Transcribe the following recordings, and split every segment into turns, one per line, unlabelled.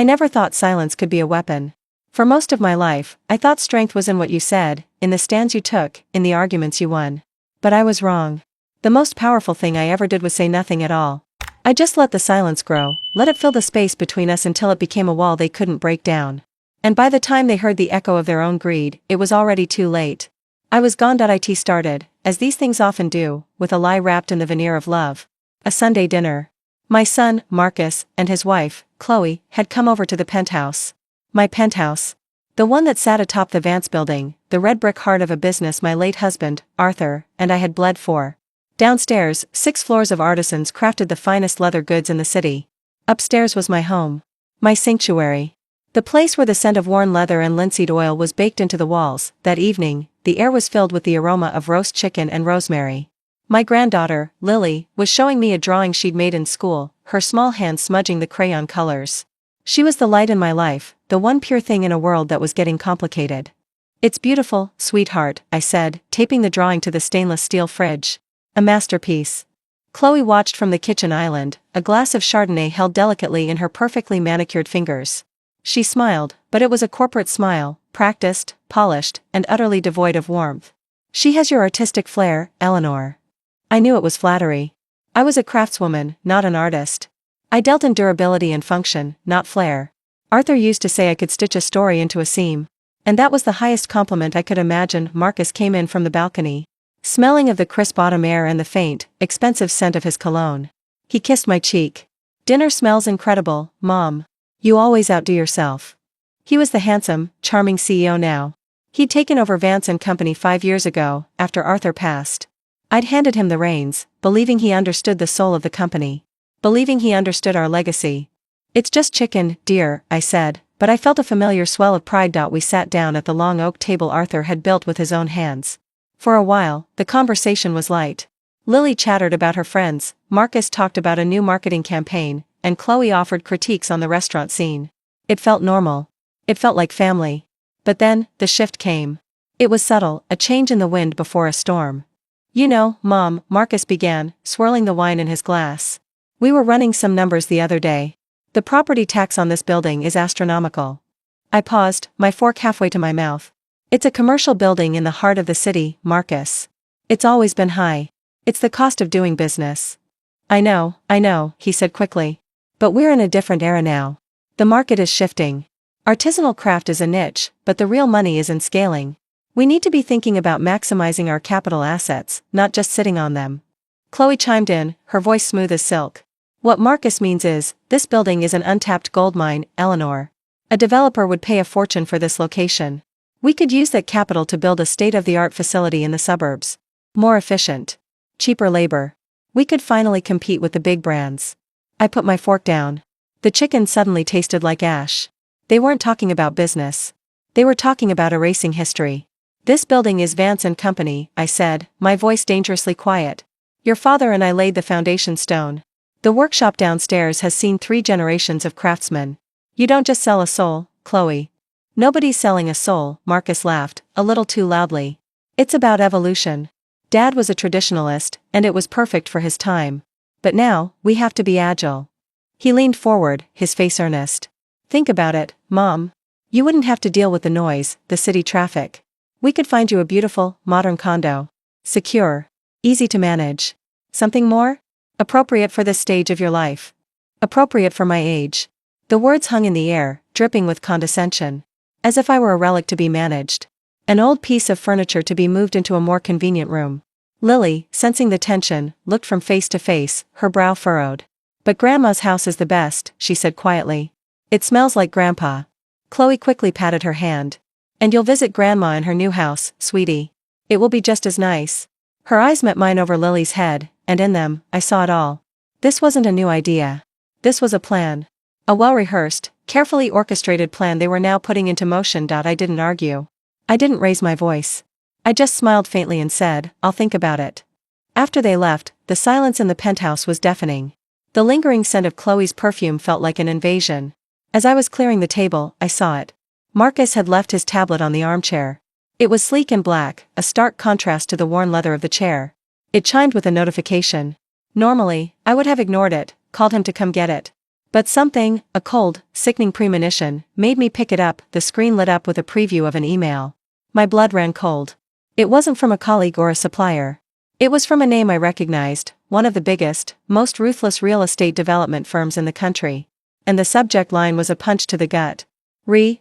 I never thought silence could be a weapon. For most of my life, I thought strength was in what you said, in the stands you took, in the arguments you won. But I was wrong. The most powerful thing I ever did was say nothing at all. I just let the silence grow, let it fill the space between us until it became a wall they couldn't break down. And by the time they heard the echo of their own greed, it was already too late. I was gone. It started, as these things often do, with a lie wrapped in the veneer of love. A Sunday dinner. My son, Marcus, and his wife, Chloe, had come over to the penthouse. My penthouse. The one that sat atop the Vance building, the red brick heart of a business my late husband, Arthur, and I had bled for. Downstairs, 6 floors of artisans crafted the finest leather goods in the city. Upstairs was my home. My sanctuary. The place where the scent of worn leather and linseed oil was baked into the walls. That evening, the air was filled with the aroma of roast chicken and rosemary. My granddaughter, Lily, was showing me a drawing she'd made in school, her small hands smudging the crayon colors. She was the light in my life, the one pure thing in a world that was getting complicated. "It's beautiful, sweetheart," I said, taping the drawing to the stainless steel fridge. "A masterpiece." Chloe watched from the kitchen island, a glass of Chardonnay held delicately in her perfectly manicured fingers. She smiled, but it was a corporate smile, practiced, polished, and utterly devoid of warmth. "She has your artistic flair, Eleanor." I knew it was flattery. I was a craftswoman, not an artist. I dealt in durability and function, not flair. Arthur used to say I could stitch a story into a seam. And that was the highest compliment I could imagine. Marcus came in from the balcony, smelling of the crisp autumn air and the faint, expensive scent of his cologne. He kissed my cheek. "Dinner smells incredible, Mom. You always outdo yourself." He was the handsome, charming CEO now. He'd taken over Vance & Company 5 years ago, after Arthur passed. I'd handed him the reins, believing he understood the soul of the company. Believing he understood our legacy. "It's just chicken, dear," I said, but I felt a familiar swell of pride. We sat down at the long oak table Arthur had built with his own hands. For a while, the conversation was light. Lily chattered about her friends, Marcus talked about a new marketing campaign, and Chloe offered critiques on the restaurant scene. It felt normal. It felt like family. But then, the shift came. It was subtle, a change in the wind before a storm. "You know, Mom," Marcus began, swirling the wine in his glass. "We were running some numbers the other day. The property tax on this building is astronomical." I paused, my fork halfway to my mouth. "It's a commercial building in the heart of the city, Marcus. It's always been high. It's the cost of doing business." I know, he said quickly. "But we're in a different era now. The market is shifting. Artisanal craft is a niche, but the real money is in scaling. We need to be thinking about maximizing our capital assets, not just sitting on them." Chloe chimed in, her voice smooth as silk. "What Marcus means is, this building is an untapped goldmine, Eleanor. A developer would pay a fortune for this location. We could use that capital to build a state-of-the-art facility in the suburbs. More efficient. Cheaper labor. We could finally compete with the big brands." I put my fork down. The chicken suddenly tasted like ash. They weren't talking about business. They were talking about erasing history. "This building is Vance & Company," I said, my voice dangerously quiet. "Your father and I laid the foundation stone. The workshop downstairs has seen 3 generations of craftsmen. You don't just sell a soul, Chloe." "Nobody's selling a soul," Marcus laughed, a little too loudly. "It's about evolution. Dad was a traditionalist, and it was perfect for his time. But now, we have to be agile." He leaned forward, his face earnest. "Think about it, Mom. You wouldn't have to deal with the noise, the city traffic. We could find you a beautiful, modern condo. Secure. Easy to manage. Something more? Appropriate for this stage of your life. Appropriate for my age." The words hung in the air, dripping with condescension. As if I were a relic to be managed. An old piece of furniture to be moved into a more convenient room. Lily, sensing the tension, looked from face to face, her brow furrowed. "But Grandma's house is the best," she said quietly. "It smells like Grandpa." Chloe quickly patted her hand. "And you'll visit Grandma in her new house, sweetie. It will be just as nice." Her eyes met mine over Lily's head, and in them, I saw it all. This wasn't a new idea. This was a plan. A well-rehearsed, carefully orchestrated plan they were now putting into motion. I didn't argue. I didn't raise my voice. I just smiled faintly and said, "I'll think about it." After they left, the silence in the penthouse was deafening. The lingering scent of Chloe's perfume felt like an invasion. As I was clearing the table, I saw it. Marcus had left his tablet on the armchair. It was sleek and black, a stark contrast to the worn leather of the chair. It chimed with a notification. Normally, I would have ignored it, called him to come get it. But something, a cold, sickening premonition, made me pick it up. The screen lit up with a preview of an email. My blood ran cold. It wasn't from a colleague or a supplier. It was from a name I recognized, one of the biggest, most ruthless real estate development firms in the country. And the subject line was a punch to the gut.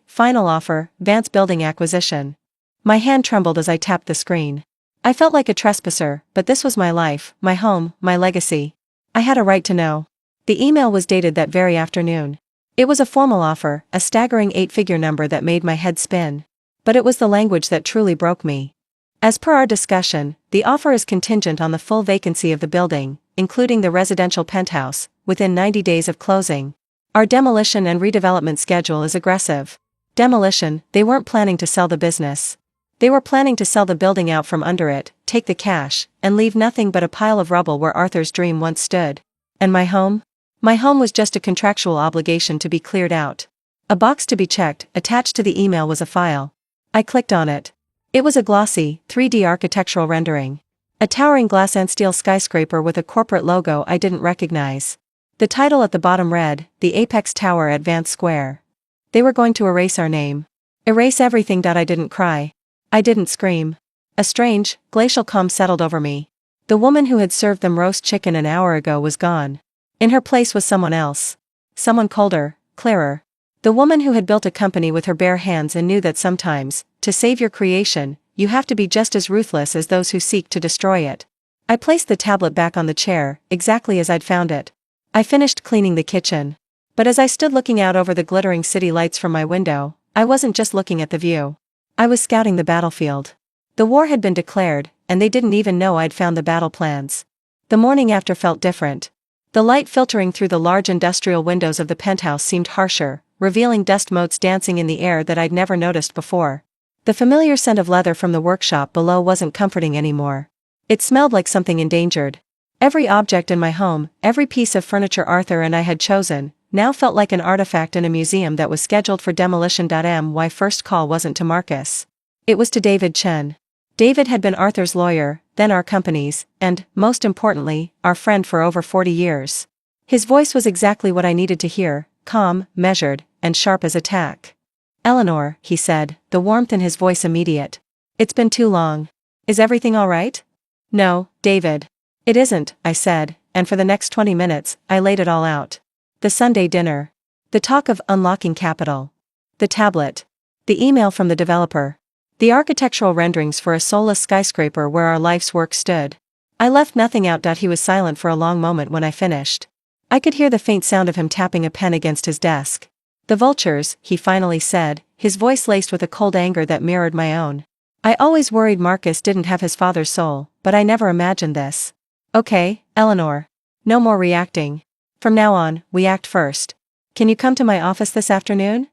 Final offer, Vance Building Acquisition. My hand trembled as I tapped the screen. I felt like a trespasser, but this was my life, my home, my legacy. I had a right to know. The email was dated that very afternoon. It was a formal offer, a staggering 8-figure number that made my head spin. But it was the language that truly broke me. As per our discussion, the offer is contingent on the full vacancy of the building, including the residential penthouse, within 90 days of closing. Our demolition and redevelopment schedule is aggressive. Demolition, they weren't planning to sell the business. They were planning to sell the building out from under it, take the cash, and leave nothing but a pile of rubble where Arthur's dream once stood. And my home? My home was just a contractual obligation to be cleared out. A box to be checked, attached to the email was a file. I clicked on it. It was a glossy, 3D architectural rendering. A towering glass and steel skyscraper with a corporate logo I didn't recognize. The title at the bottom read, "The Apex Tower at Vance Square." They were going to erase our name. Erase everything. I didn't cry. I didn't scream. A strange, glacial calm settled over me. The woman who had served them roast chicken an hour ago was gone. In her place was someone else. Someone colder, clearer. The woman who had built a company with her bare hands and knew that sometimes, to save your creation, you have to be just as ruthless as those who seek to destroy it. I placed the tablet back on the chair, exactly as I'd found it. I finished cleaning the kitchen. But as I stood looking out over the glittering city lights from my window, I wasn't just looking at the view. I was scouting the battlefield. The war had been declared, and they didn't even know I'd found the battle plans. The morning after felt different. The light filtering through the large industrial windows of the penthouse seemed harsher, revealing dust motes dancing in the air that I'd never noticed before. The familiar scent of leather from the workshop below wasn't comforting anymore. It smelled like something endangered. Every object in my home, every piece of furniture Arthur and I had chosen, now felt like an artifact in a museum that was scheduled for demolition. My first call wasn't to Marcus. It was to David Chen. David had been Arthur's lawyer, then our company's, and, most importantly, our friend for over 40 years. His voice was exactly what I needed to hear, calm, measured, and sharp as a tack. "Eleanor," he said, the warmth in his voice immediate. "It's been too long. Is everything all right?" "No, David. It isn't," I said, and for the next 20 minutes, I laid it all out. The Sunday dinner. The talk of unlocking capital. The tablet. The email from the developer. The architectural renderings for a soulless skyscraper where our life's work stood. I left nothing out. He was silent for a long moment when I finished. I could hear the faint sound of him tapping a pen against his desk. "The vultures," he finally said, his voice laced with a cold anger that mirrored my own. "I always worried Marcus didn't have his father's soul, but I never imagined this. Okay, Eleanor. No more reacting. From now on, we act first. Can you come to my office this afternoon?"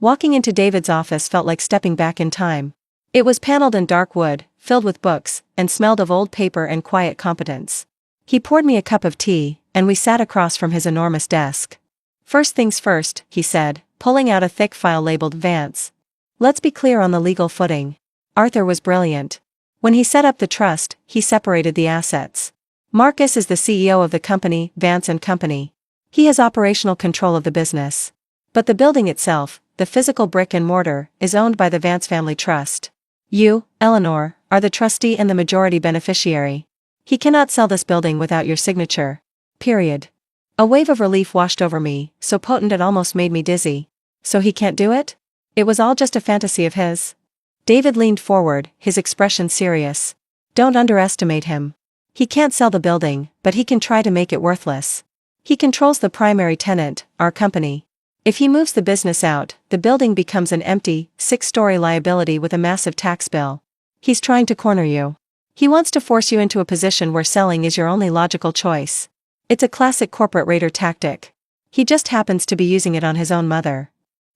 Walking into David's office felt like stepping back in time. It was paneled in dark wood, filled with books, and smelled of old paper and quiet competence. He poured me a cup of tea, and we sat across from his enormous desk. "First things first," he said, pulling out a thick file labeled Vance. "Let's be clear on the legal footing." Arthur was brilliant. When he set up the trust, he separated the assets. Marcus is the CEO of the company, Vance & Company. He has operational control of the business. But the building itself, the physical brick and mortar, is owned by the Vance Family Trust. You, Eleanor, are the trustee and the majority beneficiary. He cannot sell this building without your signature. Period. A wave of relief washed over me, so potent it almost made me dizzy. So he can't do it? It was all just a fantasy of his? David leaned forward, his expression serious. "Don't underestimate him. He can't sell the building, but he can try to make it worthless. He controls the primary tenant, our company. If he moves the business out, the building becomes an empty, 6-story liability with a massive tax bill. He's trying to corner you. He wants to force you into a position where selling is your only logical choice. It's a classic corporate raider tactic. He just happens to be using it on his own mother."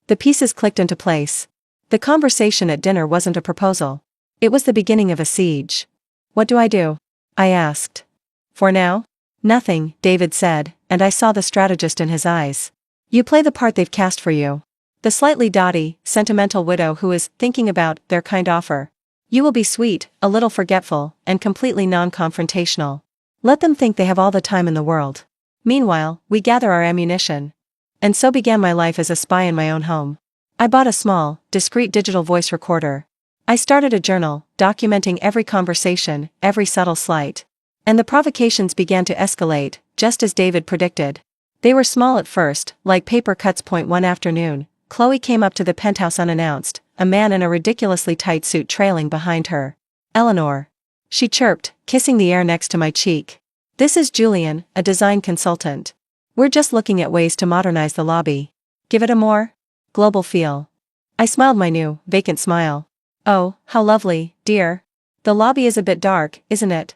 The pieces clicked into place. The conversation at dinner wasn't a proposal. It was the beginning of a siege. "What do I do?" I asked. "For now? Nothing," David said, and I saw the strategist in his eyes. "You play the part they've cast for you. The slightly dotty, sentimental widow who is thinking about their kind offer. You will be sweet, a little forgetful, and completely non-confrontational. Let them think they have all the time in the world. Meanwhile, we gather our ammunition." And so began my life as a spy in my own home. I bought a small, discreet digital voice recorder. I started a journal, documenting every conversation, every subtle slight. And the provocations began to escalate, just as David predicted. They were small at first, like paper cuts. One afternoon, Chloe came up to the penthouse unannounced, a man in a ridiculously tight suit trailing behind her. "Eleanor," she chirped, kissing the air next to my cheek. "This is Julian, a design consultant. We're just looking at ways to modernize the lobby. Give it a more global feel." I smiled my new, vacant smile. "Oh, how lovely, dear. The lobby is a bit dark, isn't it?"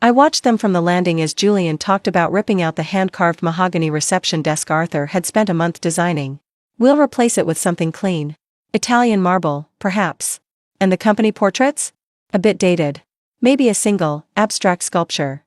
I watched them from the landing as Julian talked about ripping out the hand-carved mahogany reception desk Arthur had spent a month designing. "We'll replace it with something clean. Italian marble, perhaps. And the company portraits? A bit dated. Maybe a single, abstract sculpture."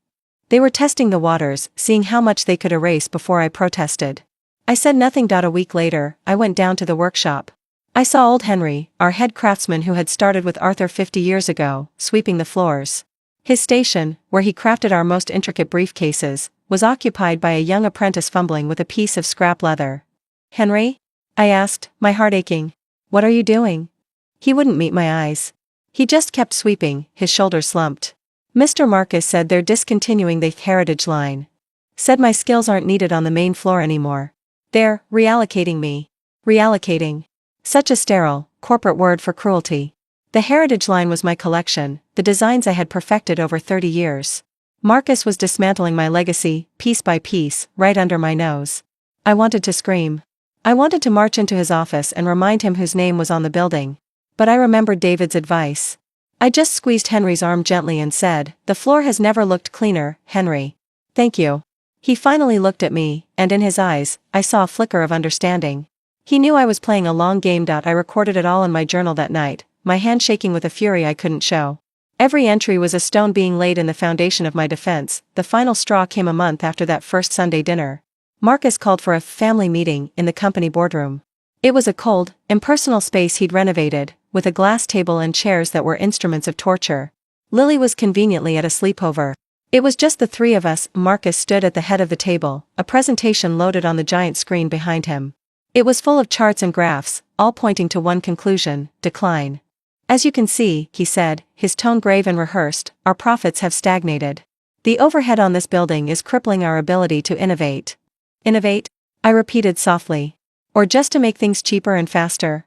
They were testing the waters, seeing how much they could erase before I protested. I said nothing. A week later, I went down to the workshop. I saw old Henry, our head craftsman who had started with Arthur 50 years ago, sweeping the floors. His station, where he crafted our most intricate briefcases, was occupied by a young apprentice fumbling with a piece of scrap leather. "Henry?" I asked, my heart aching. "What are you doing?" He wouldn't meet my eyes. He just kept sweeping, his shoulders slumped. "Mr. Marcus said they're discontinuing the heritage line. Said my skills aren't needed on the main floor anymore. They're reallocating me." Reallocating. Such a sterile, corporate word for cruelty. The heritage line was my collection, the designs I had perfected over 30 years. Marcus was dismantling my legacy, piece by piece, right under my nose. I wanted to scream. I wanted to march into his office and remind him whose name was on the building. But I remembered David's advice. I just squeezed Henry's arm gently and said, "The floor has never looked cleaner, Henry." "Thank you." He finally looked at me, and in his eyes, I saw a flicker of understanding. He knew I was playing a long game. I recorded it all in my journal that night, my hand shaking with a fury I couldn't show. Every entry was a stone being laid in the foundation of my defense. The final straw came a month after that first Sunday dinner. Marcus called for a family meeting in the company boardroom. It was a cold, impersonal space he'd renovated, with a glass table and chairs that were instruments of torture. Lily was conveniently at a sleepover. It was just the three of us. Marcus stood at the head of the table, a presentation loaded on the giant screen behind him. It was full of charts and graphs, all pointing to one conclusion: decline. "As you can see," he said, his tone grave and rehearsed, "our profits have stagnated. The overhead on this building is crippling our ability to innovate." "Innovate?" I repeated softly. "Or just to make things cheaper and faster?"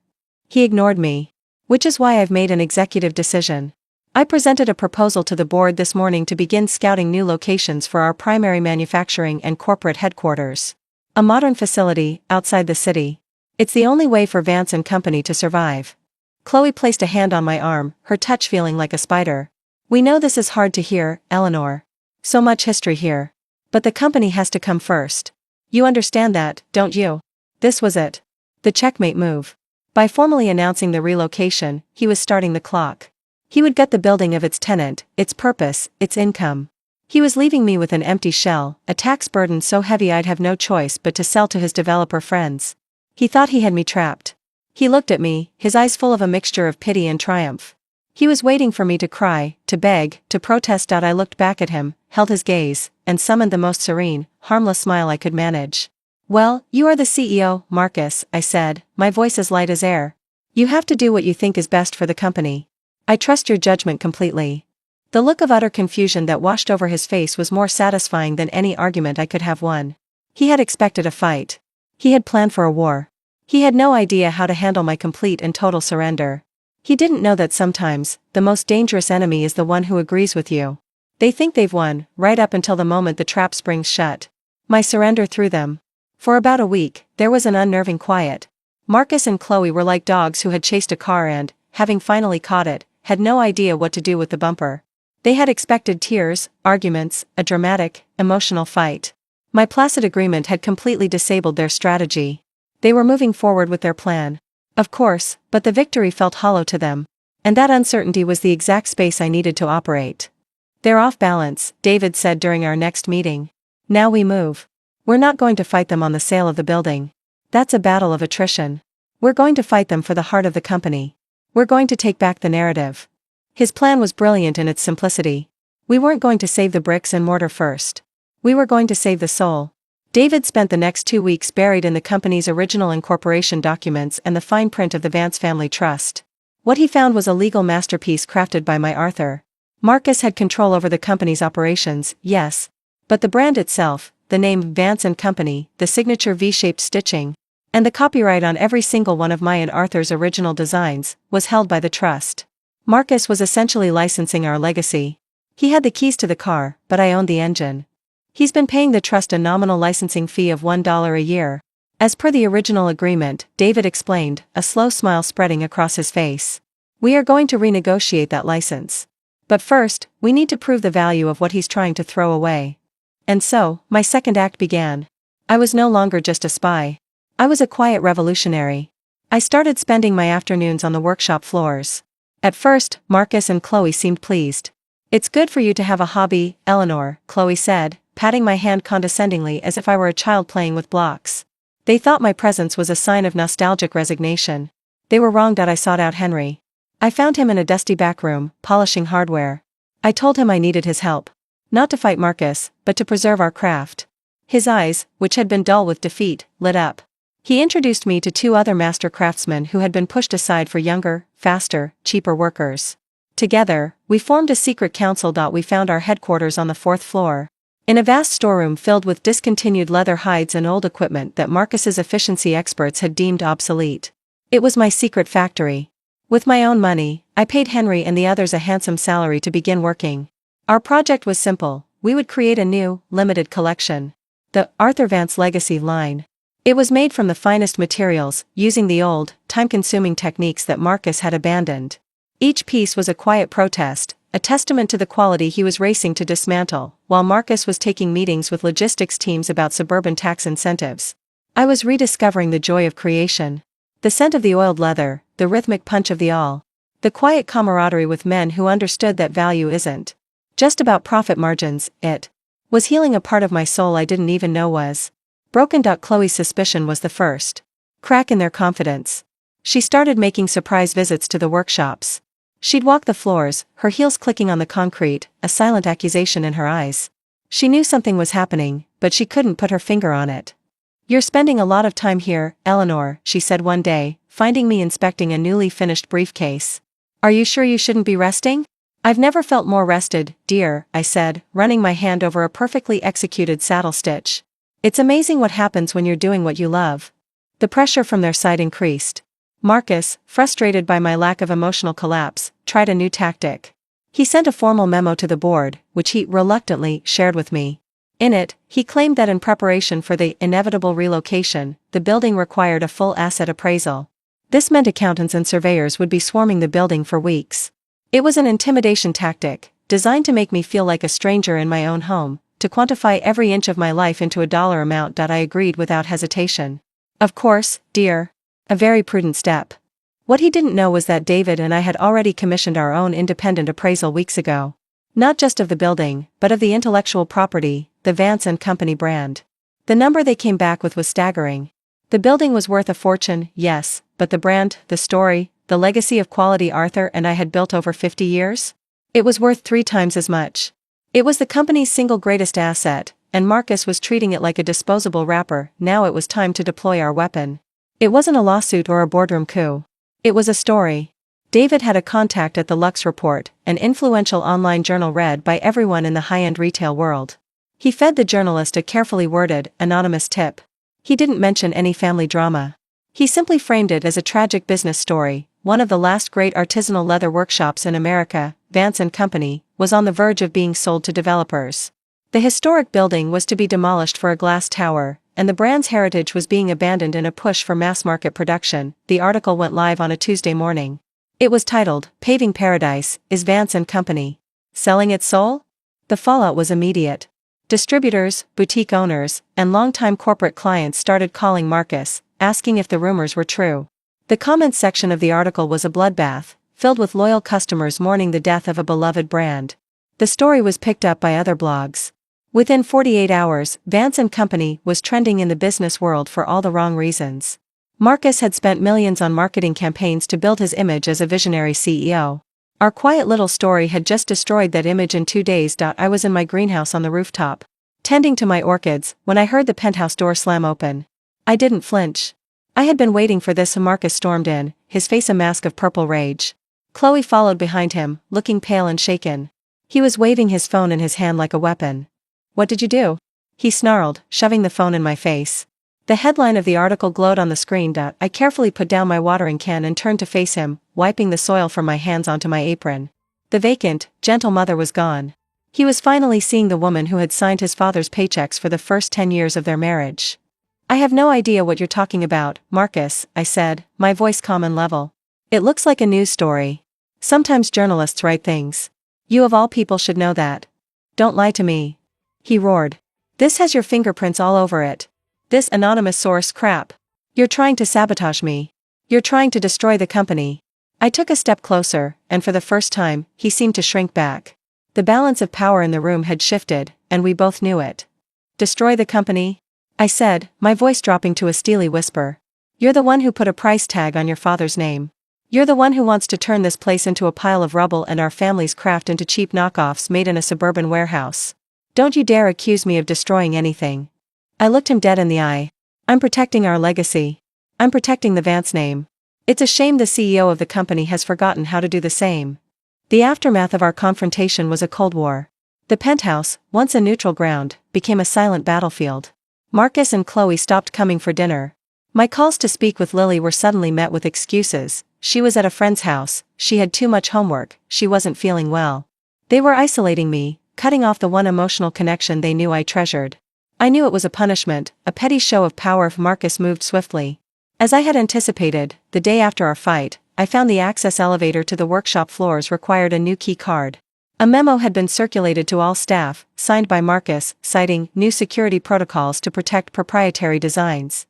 He ignored me. "Which is why I've made an executive decision. I presented a proposal to the board this morning to begin scouting new locations for our primary manufacturing and corporate headquarters. A modern facility, outside the city. It's the only way for Vance and Company to survive." Chloe placed a hand on my arm, her touch feeling like a spider. "We know this is hard to hear, Eleanor. So much history here. But the company has to come first. You understand that, don't you?" This was it. The checkmate move. By formally announcing the relocation, he was starting the clock. He would gut the building of its tenant, its purpose, its income. He was leaving me with an empty shell, a tax burden so heavy I'd have no choice but to sell to his developer friends. He thought he had me trapped. He looked at me, his eyes full of a mixture of pity and triumph. He was waiting for me to cry, to beg, to protest. I looked back at him, held his gaze, and summoned the most serene, harmless smile I could manage. "Well, you are the CEO, Marcus," I said, my voice as light as air. "You have to do what you think is best for the company. I trust your judgment completely." The look of utter confusion that washed over his face was more satisfying than any argument I could have won. He had expected a fight. He had planned for a war. He had no idea how to handle my complete and total surrender. He didn't know that sometimes, the most dangerous enemy is the one who agrees with you. They think they've won, right up until the moment the trap springs shut. My surrender threw them. For about a week, there was an unnerving quiet. Marcus and Chloe were like dogs who had chased a car and, having finally caught it, had no idea what to do with the bumper. They had expected tears, arguments, a dramatic, emotional fight. My placid agreement had completely disabled their strategy. They were moving forward with their plan. Of course, but the victory felt hollow to them. And that uncertainty was the exact space I needed to operate. "They're off balance," David said during our next meeting. "Now we move. We're not going to fight them on the sale of the building. That's a battle of attrition. We're going to fight them for the heart of the company. We're going to take back the narrative." His plan was brilliant in its simplicity. We weren't going to save the bricks and mortar first. We were going to save the soul. David spent the next 2 weeks buried in the company's original incorporation documents and the fine print of the Vance family trust. What he found was a legal masterpiece crafted by my Arthur. Marcus had control over the company's operations, yes. But the brand itself, the name Vance & Company, the signature V-shaped stitching, and the copyright on every single one of my and Arthur's original designs, was held by the trust. Marcus was essentially licensing our legacy. He had the keys to the car, but I owned the engine. He's been paying the trust a nominal licensing fee of $1 a year. As per the original agreement, David explained, a slow smile spreading across his face. We are going to renegotiate that license. But first, we need to prove the value of what he's trying to throw away. And so, my second act began. I was no longer just a spy. I was a quiet revolutionary. I started spending my afternoons on the workshop floors. At first, Marcus and Chloe seemed pleased. It's good for you to have a hobby, Eleanor, Chloe said, patting my hand condescendingly as if I were a child playing with blocks. They thought my presence was a sign of nostalgic resignation. They were wrong that I sought out Henry. I found him in a dusty back room, polishing hardware. I told him I needed his help. Not to fight Marcus, but to preserve our craft. His eyes, which had been dull with defeat, lit up. He introduced me to 2 other master craftsmen who had been pushed aside for younger, faster, cheaper workers. Together, we formed a secret council. We found our headquarters on the 4th floor. In a vast storeroom filled with discontinued leather hides and old equipment that Marcus's efficiency experts had deemed obsolete. It was my secret factory. With my own money, I paid Henry and the others a handsome salary to begin working. Our project was simple. We would create a new, limited collection. The Arthur Vance Legacy line. It was made from the finest materials, using the old, time-consuming techniques that Marcus had abandoned. Each piece was a quiet protest, a testament to the quality he was racing to dismantle, while Marcus was taking meetings with logistics teams about suburban tax incentives. I was rediscovering the joy of creation. The scent of the oiled leather, the rhythmic punch of the awl. The quiet camaraderie with men who understood that value isn't just about profit margins, it was healing a part of my soul I didn't even know was broken. Chloe's suspicion was the first crack in their confidence. She started making surprise visits to the workshops. She'd walk the floors, her heels clicking on the concrete, a silent accusation in her eyes. She knew something was happening, but she couldn't put her finger on it. You're spending a lot of time here, Eleanor, she said one day, finding me inspecting a newly finished briefcase. Are you sure you shouldn't be resting? I've never felt more rested, dear, I said, running my hand over a perfectly executed saddle stitch. It's amazing what happens when you're doing what you love. The pressure from their side increased. Marcus, frustrated by my lack of emotional collapse, tried a new tactic. He sent a formal memo to the board, which he reluctantly shared with me. In it, he claimed that in preparation for the inevitable relocation, the building required a full asset appraisal. This meant accountants and surveyors would be swarming the building for weeks. It was an intimidation tactic, designed to make me feel like a stranger in my own home, to quantify every inch of my life into a dollar amount. I agreed without hesitation. Of course, dear. A very prudent step. What he didn't know was that David and I had already commissioned our own independent appraisal weeks ago. Not just of the building, but of the intellectual property, the Vance & Company brand. The number they came back with was staggering. The building was worth a fortune, yes, but the brand, the story, the legacy of quality Arthur and I had built over 50 years? It was worth 3 times as much. It was the company's single greatest asset, and Marcus was treating it like a disposable wrapper. Now it was time to deploy our weapon. It wasn't a lawsuit or a boardroom coup. It was a story. David had a contact at the Lux Report, an influential online journal read by everyone in the high-end retail world. He fed the journalist a carefully worded, anonymous tip. He didn't mention any family drama. He simply framed it as a tragic business story. One of the last great artisanal leather workshops in America, Vance & Company, was on the verge of being sold to developers. The historic building was to be demolished for a glass tower, and the brand's heritage was being abandoned in a push for mass-market production. The article went live on a Tuesday morning. It was titled, "Paving Paradise, Is Vance & Company Selling Its Soul?" The fallout was immediate. Distributors, boutique owners, and longtime corporate clients started calling Marcus, asking if the rumors were true. The comments section of the article was a bloodbath, filled with loyal customers mourning the death of a beloved brand. The story was picked up by other blogs. Within 48 hours, Vance & Company was trending in the business world for all the wrong reasons. Marcus had spent millions on marketing campaigns to build his image as a visionary CEO. Our quiet little story had just destroyed that image in 2 days. I was in my greenhouse on the rooftop, tending to my orchids, when I heard the penthouse door slam open. I didn't flinch. I had been waiting for this. Marcus stormed in, his face a mask of purple rage. Chloe followed behind him, looking pale and shaken. He was waving his phone in his hand like a weapon. "What did you do?" he snarled, shoving the phone in my face. The headline of the article glowed on the screen. I carefully put down my watering can and turned to face him, wiping the soil from my hands onto my apron. The vacant, gentle mother was gone. He was finally seeing the woman who had signed his father's paychecks for the first 10 years of their marriage. "I have no idea what you're talking about, Marcus," I said, my voice calm and level. "It looks like a news story. Sometimes journalists write things. You of all people should know that. Don't lie to me." He roared. "This has your fingerprints all over it. This anonymous source crap. You're trying to sabotage me. You're trying to destroy the company." I took a step closer, and for the first time, he seemed to shrink back. The balance of power in the room had shifted, and we both knew it. "Destroy the company?" I said, my voice dropping to a steely whisper. "You're the one who put a price tag on your father's name. You're the one who wants to turn this place into a pile of rubble and our family's craft into cheap knockoffs made in a suburban warehouse. Don't you dare accuse me of destroying anything." I looked him dead in the eye. "I'm protecting our legacy. I'm protecting the Vance name. It's a shame the CEO of the company has forgotten how to do the same." The aftermath of our confrontation was a Cold War. The penthouse, once a neutral ground, became a silent battlefield. Marcus and Chloe stopped coming for dinner. My calls to speak with Lily were suddenly met with excuses. She was at a friend's house, she had too much homework, she wasn't feeling well. They were isolating me, cutting off the one emotional connection they knew I treasured. I knew it was a punishment, a petty show of power if Marcus moved swiftly. As I had anticipated, the day after our fight, I found the access elevator to the workshop floors required a new key card. A memo had been circulated to all staff, signed by Marcus, citing new security protocols to protect proprietary designs.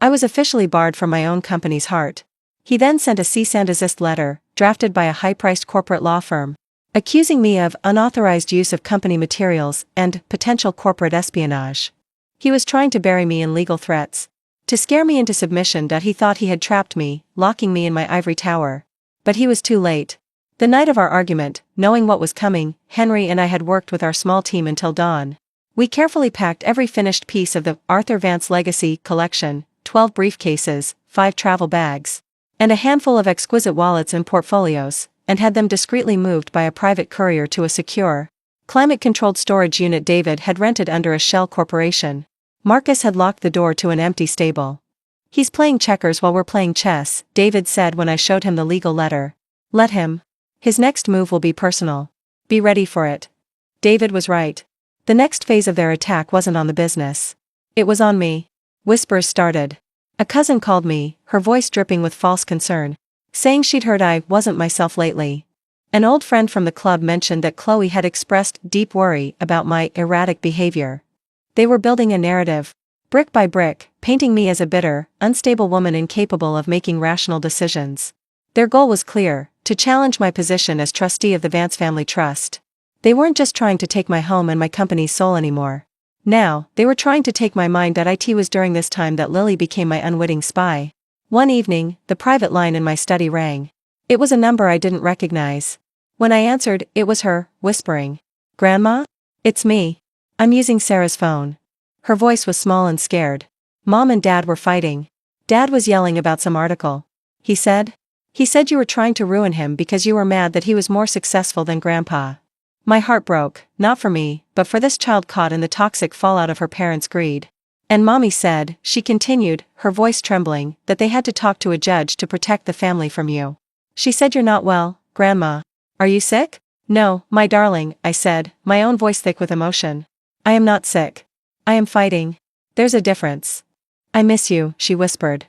I was officially barred from my own company's heart. He then sent a cease and desist letter, drafted by a high-priced corporate law firm, accusing me of unauthorized use of company materials and potential corporate espionage. He was trying to bury me in legal threats, to scare me into submission. He thought he had trapped me, locking me in my ivory tower. But he was too late. The night of our argument, knowing what was coming, Henry and I had worked with our small team until dawn. We carefully packed every finished piece of the Arthur Vance Legacy collection, 12 briefcases, 5 travel bags, and a handful of exquisite wallets and portfolios, and had them discreetly moved by a private courier to a secure, climate-controlled storage unit David had rented under a shell corporation. Marcus had locked the door to an empty stable. "He's playing checkers while we're playing chess," David said when I showed him the legal letter. "Let him. His next move will be personal. Be ready for it." David was right. The next phase of their attack wasn't on the business. It was on me. Whispers started. A cousin called me, her voice dripping with false concern, saying she'd heard I wasn't myself lately. An old friend from the club mentioned that Chloe had expressed deep worry about my erratic behavior. They were building a narrative, brick by brick, painting me as a bitter, unstable woman incapable of making rational decisions. Their goal was clear, to challenge my position as trustee of the Vance Family Trust. They weren't just trying to take my home and my company's soul anymore. Now, they were trying to take my mind. It was during this time that Lily became my unwitting spy. One evening, the private line in my study rang. It was a number I didn't recognize. When I answered, it was her, whispering, "Grandma? It's me. I'm using Sarah's phone." Her voice was small and scared. "Mom and Dad were fighting. Dad was yelling about some article. He said you were trying to ruin him because you were mad that he was more successful than Grandpa." My heart broke, not for me, but for this child caught in the toxic fallout of her parents' greed. "And Mommy said," she continued, her voice trembling, "that they had to talk to a judge to protect the family from you. She said you're not well, Grandma. Are you sick?" "No, my darling," I said, my own voice thick with emotion. "I am not sick. I am fighting. There's a difference." "I miss you," she whispered.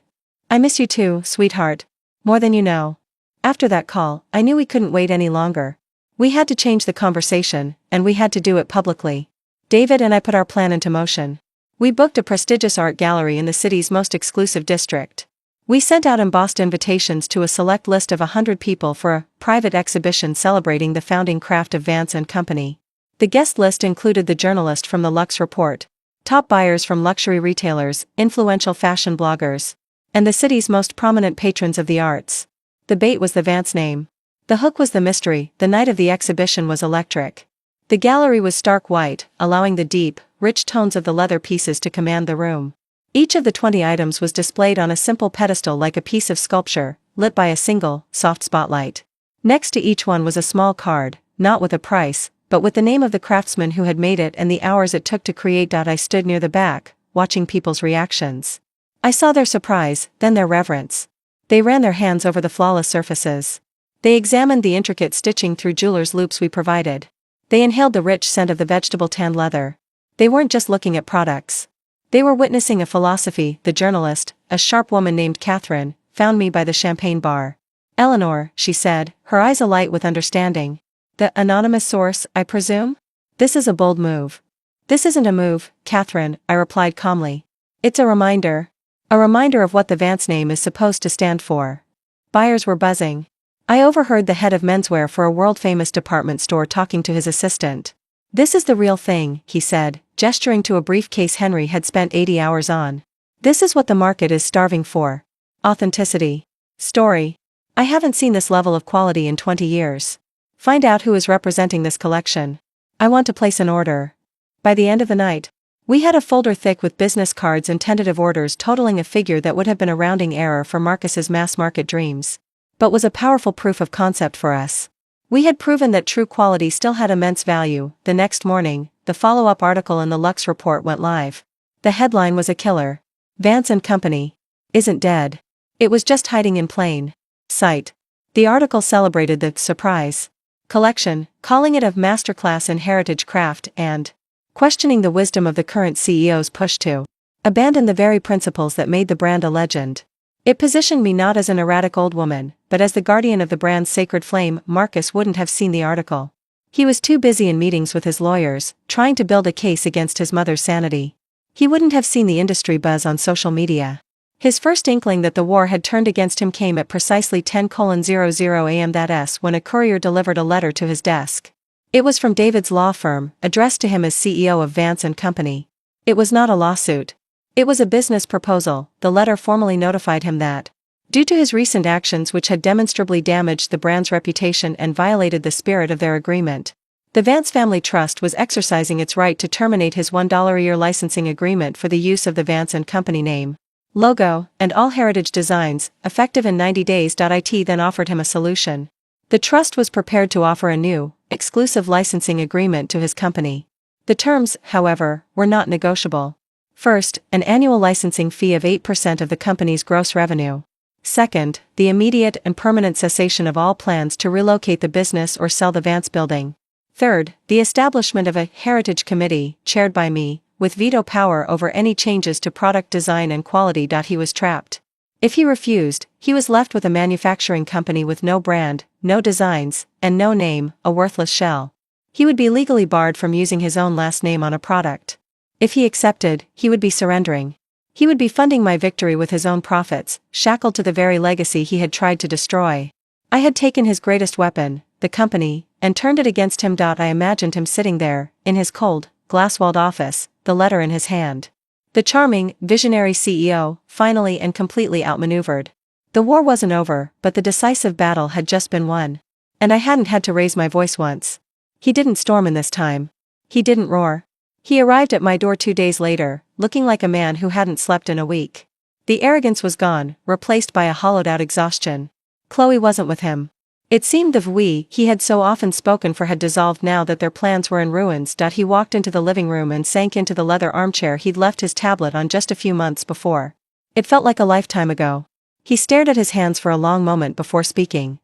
"I miss you too, sweetheart. More than you know." After that call, I knew we couldn't wait any longer. We had to change the conversation, and we had to do it publicly. David and I put our plan into motion. We booked a prestigious art gallery in the city's most exclusive district. We sent out embossed invitations to a select list of 100 people for a private exhibition celebrating the founding craft of Vance & Company. The guest list included the journalist from the Lux Report, top buyers from luxury retailers, influential fashion bloggers, and the city's most prominent patrons of the arts. The bait was the Vance name. The hook was the mystery. The night of the exhibition was electric. The gallery was stark white, allowing the deep, rich tones of the leather pieces to command the room. Each of the 20 items was displayed on a simple pedestal like a piece of sculpture, lit by a single, soft spotlight. Next to each one was a small card, not with a price, but with the name of the craftsman who had made it and the hours it took to create. I stood near the back, watching people's reactions. I saw their surprise, then their reverence. They ran their hands over the flawless surfaces. They examined the intricate stitching through jeweler's loops we provided. They inhaled the rich scent of the vegetable tanned leather. They weren't just looking at products. They were witnessing a philosophy. The journalist, a sharp woman named Catherine, found me by the champagne bar. "Eleanor," she said, her eyes alight with understanding. "The anonymous source, I presume? This is a bold move." "This isn't a move, Catherine," I replied calmly. "It's a reminder. A reminder of what the Vance name is supposed to stand for." Buyers were buzzing. I overheard the head of menswear for a world-famous department store talking to his assistant. "This is the real thing," he said, gesturing to a briefcase Henry had spent 80 hours on. "This is what the market is starving for. Authenticity. Story. I haven't seen this level of quality in 20 years. Find out who is representing this collection. I want to place an order." By the end of the night, we had a folder thick with business cards and tentative orders totaling a figure that would have been a rounding error for Marcus's mass-market dreams, but was a powerful proof of concept for us. We had proven that true quality still had immense value. The next morning, the follow-up article in the Lux report went live. The headline was a killer. "Vance & Company isn't dead. It was just hiding in plain sight." The article celebrated the surprise collection, calling it a masterclass in heritage craft and questioning the wisdom of the current CEO's push to abandon the very principles that made the brand a legend. It positioned me not as an erratic old woman, but as the guardian of the brand's sacred flame. Marcus wouldn't have seen the article. He was too busy in meetings with his lawyers, trying to build a case against his mother's sanity. He wouldn't have seen the industry buzz on social media. His first inkling that the war had turned against him came at precisely 10:00 a.m. when a courier delivered a letter to his desk. It was from David's law firm, addressed to him as CEO of Vance & Company. It was not a lawsuit. It was a business proposal. The letter formally notified him that, due to his recent actions which had demonstrably damaged the brand's reputation and violated the spirit of their agreement, the Vance Family Trust was exercising its right to terminate his $1 a year licensing agreement for the use of the Vance & Company name, logo, and all heritage designs, effective in 90 days. It then offered him a solution. The trust was prepared to offer a new, exclusive licensing agreement to his company. The terms, however, were not negotiable. First, an annual licensing fee of 8% of the company's gross revenue. Second, the immediate and permanent cessation of all plans to relocate the business or sell the Vance building. Third, the establishment of a heritage committee, chaired by me, with veto power over any changes to product design and quality. He was trapped. If he refused, he was left with a manufacturing company with no brand, no designs, and no name, a worthless shell. He would be legally barred from using his own last name on a product. If he accepted, he would be surrendering. He would be funding my victory with his own profits, shackled to the very legacy he had tried to destroy. I had taken his greatest weapon, the company, and turned it against him. I imagined him sitting there, in his cold, glass-walled office, the letter in his hand. The charming, visionary CEO, finally and completely outmaneuvered. The war wasn't over, but the decisive battle had just been won. And I hadn't had to raise my voice once. He didn't storm in this time. He didn't roar. He arrived at my door 2 days later, looking like a man who hadn't slept in a week. The arrogance was gone, replaced by a hollowed-out exhaustion. Chloe wasn't with him. It seemed the we he had so often spoken for had dissolved now that their plans were in ruins. He walked into the living room and sank into the leather armchair he'd left his tablet on just a few months before. It felt like a lifetime ago. He stared at his hands for a long moment before speaking.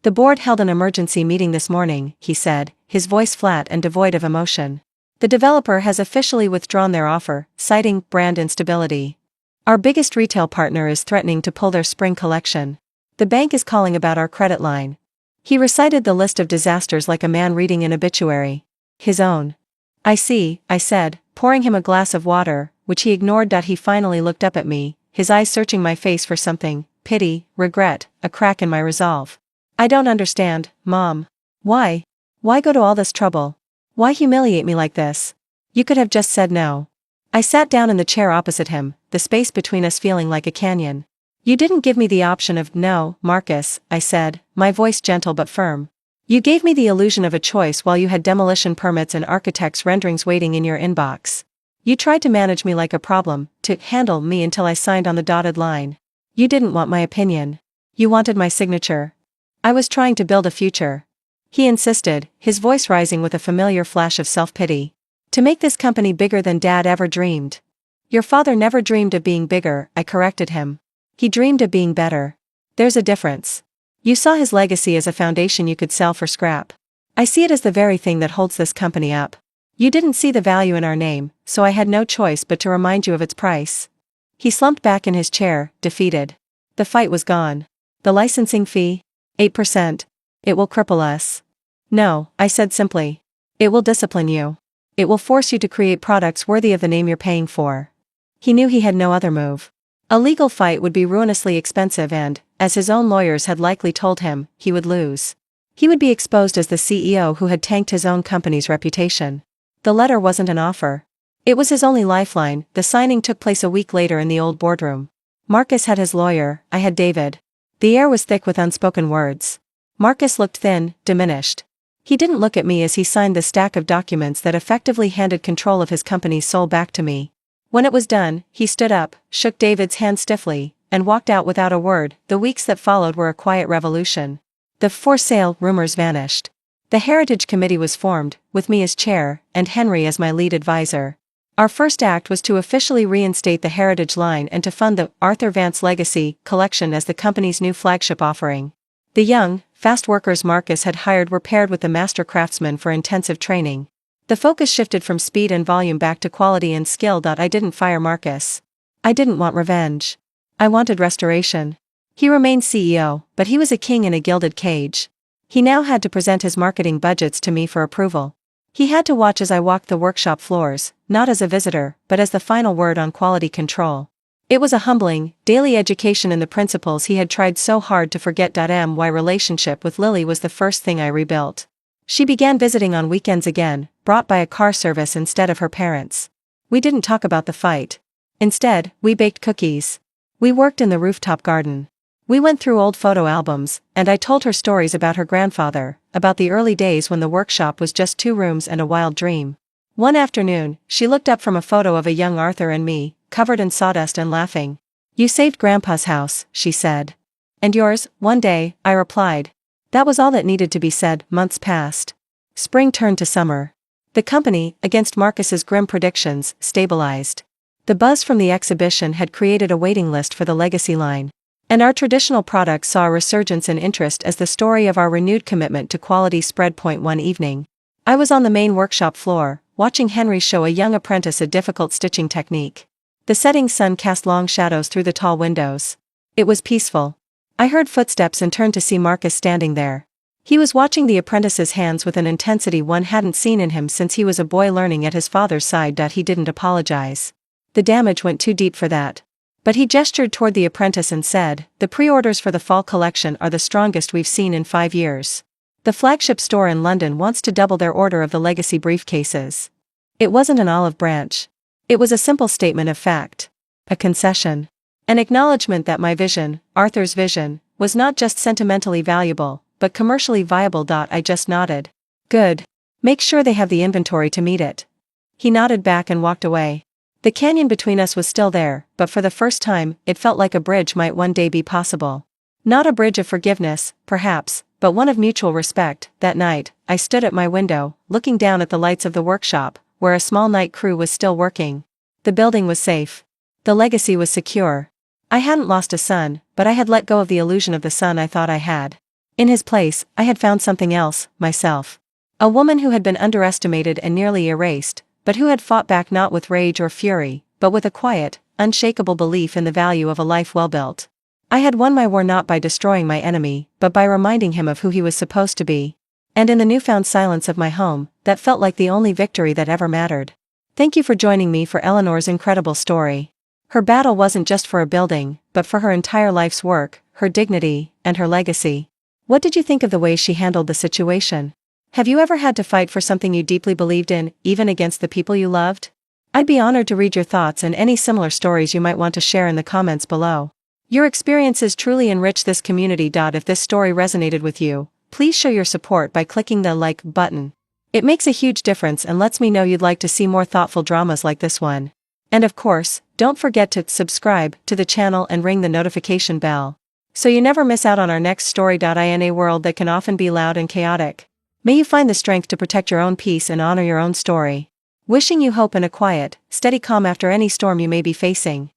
"The board held an emergency meeting this morning," he said, his voice flat and devoid of emotion. "The developer has officially withdrawn their offer, citing brand instability. Our biggest retail partner is threatening to pull their spring collection. The bank is calling about our credit line." He recited the list of disasters like a man reading an obituary. His own. "I see," I said, pouring him a glass of water, which he ignored. He finally looked up at me, his eyes searching my face for something, pity, regret, a crack in my resolve. "I don't understand, Mom. Why? Why go to all this trouble? Why humiliate me like this? You could have just said no." I sat down in the chair opposite him, the space between us feeling like a canyon. "You didn't give me the option of no, Marcus," I said, my voice gentle but firm. You gave me the illusion of a choice while you had demolition permits and architects' renderings waiting in your inbox. You tried to manage me like a problem, to handle me until I signed on the dotted line. You didn't want my opinion. You wanted my signature. I was trying to build a future. He insisted, his voice rising with a familiar flash of self-pity. To make this company bigger than Dad ever dreamed. Your father never dreamed of being bigger, I corrected him. He dreamed of being better. There's a difference. You saw his legacy as a foundation you could sell for scrap. I see it as the very thing that holds this company up. You didn't see the value in our name, so I had no choice but to remind you of its price. He slumped back in his chair, defeated. The fight was gone. The licensing fee? 8%. It will cripple us. No, I said simply. It will discipline you. It will force you to create products worthy of the name you're paying for. He knew he had no other move. A legal fight would be ruinously expensive and, as his own lawyers had likely told him, he would lose. He would be exposed as the CEO who had tanked his own company's reputation. The letter wasn't an offer. It was his only lifeline. The signing took place a week later in the old boardroom. Marcus had his lawyer, I had David. The air was thick with unspoken words. Marcus looked thin, diminished. He didn't look at me as he signed the stack of documents that effectively handed control of his company's soul back to me. When it was done, he stood up, shook David's hand stiffly, and walked out without a word. The weeks that followed were a quiet revolution. The for sale rumors vanished. The Heritage Committee was formed, with me as chair, and Henry as my lead advisor. Our first act was to officially reinstate the Heritage line and to fund the Arthur Vance Legacy collection as the company's new flagship offering. The young, fast workers Marcus had hired were paired with the master craftsmen for intensive training. The focus shifted from speed and volume back to quality and skill. I didn't fire Marcus. I didn't want revenge. I wanted restoration. He remained CEO, but he was a king in a gilded cage. He now had to present his marketing budgets to me for approval. He had to watch as I walked the workshop floors, not as a visitor, but as the final word on quality control. It was a humbling, daily education in the principles he had tried so hard to forget. My relationship with Lily was the first thing I rebuilt. She began visiting on weekends again, brought by a car service instead of her parents. We didn't talk about the fight. Instead, we baked cookies. We worked in the rooftop garden. We went through old photo albums, and I told her stories about her grandfather, about the early days when the workshop was just 2 rooms and a wild dream. One afternoon, she looked up from a photo of a young Arthur and me, covered in sawdust and laughing. "You saved Grandpa's house," she said. "And yours, one day," I replied. That was all that needed to be said. Months passed. Spring turned to summer. The company, against Marcus's grim predictions, stabilized. The buzz from the exhibition had created a waiting list for the legacy line. And our traditional products saw a resurgence in interest as the story of our renewed commitment to quality spread. One evening, I was on the main workshop floor, watching Henry show a young apprentice a difficult stitching technique. The setting sun cast long shadows through the tall windows. It was peaceful. I heard footsteps and turned to see Marcus standing there. He was watching the apprentice's hands with an intensity one hadn't seen in him since he was a boy learning at his father's side. He didn't apologize. The damage went too deep for that. But he gestured toward the apprentice and said, "The pre-orders for the fall collection are the strongest we've seen in 5 years. The flagship store in London wants to double their order of the legacy briefcases." It wasn't an olive branch. It was a simple statement of fact. A concession. An acknowledgement that my vision, Arthur's vision, was not just sentimentally valuable, but commercially viable. I just nodded. "Good. Make sure they have the inventory to meet it." He nodded back and walked away. The canyon between us was still there, but for the first time, it felt like a bridge might one day be possible. Not a bridge of forgiveness, perhaps, but one of mutual respect. That night, I stood at my window, looking down at the lights of the workshop, where a small night crew was still working. The building was safe. The legacy was secure. I hadn't lost a son, but I had let go of the illusion of the son I thought I had. In his place, I had found something else, myself. A woman who had been underestimated and nearly erased, but who had fought back not with rage or fury, but with a quiet, unshakable belief in the value of a life well built. I had won my war not by destroying my enemy, but by reminding him of who he was supposed to be. And in the newfound silence of my home, that felt like the only victory that ever mattered. Thank you for joining me for Eleanor's incredible story. Her battle wasn't just for a building, but for her entire life's work, her dignity, and her legacy. What did you think of the way she handled the situation? Have you ever had to fight for something you deeply believed in, even against the people you loved? I'd be honored to read your thoughts and any similar stories you might want to share in the comments below. Your experiences truly enrich this community. If this story resonated with you, please show your support by clicking the like button. It makes a huge difference and lets me know you'd like to see more thoughtful dramas like this one. And of course, don't forget to subscribe to the channel and ring the notification bell, so you never miss out on our next story. In a world that can often be loud and chaotic, may you find the strength to protect your own peace and honor your own story. Wishing you hope and a quiet, steady calm after any storm you may be facing.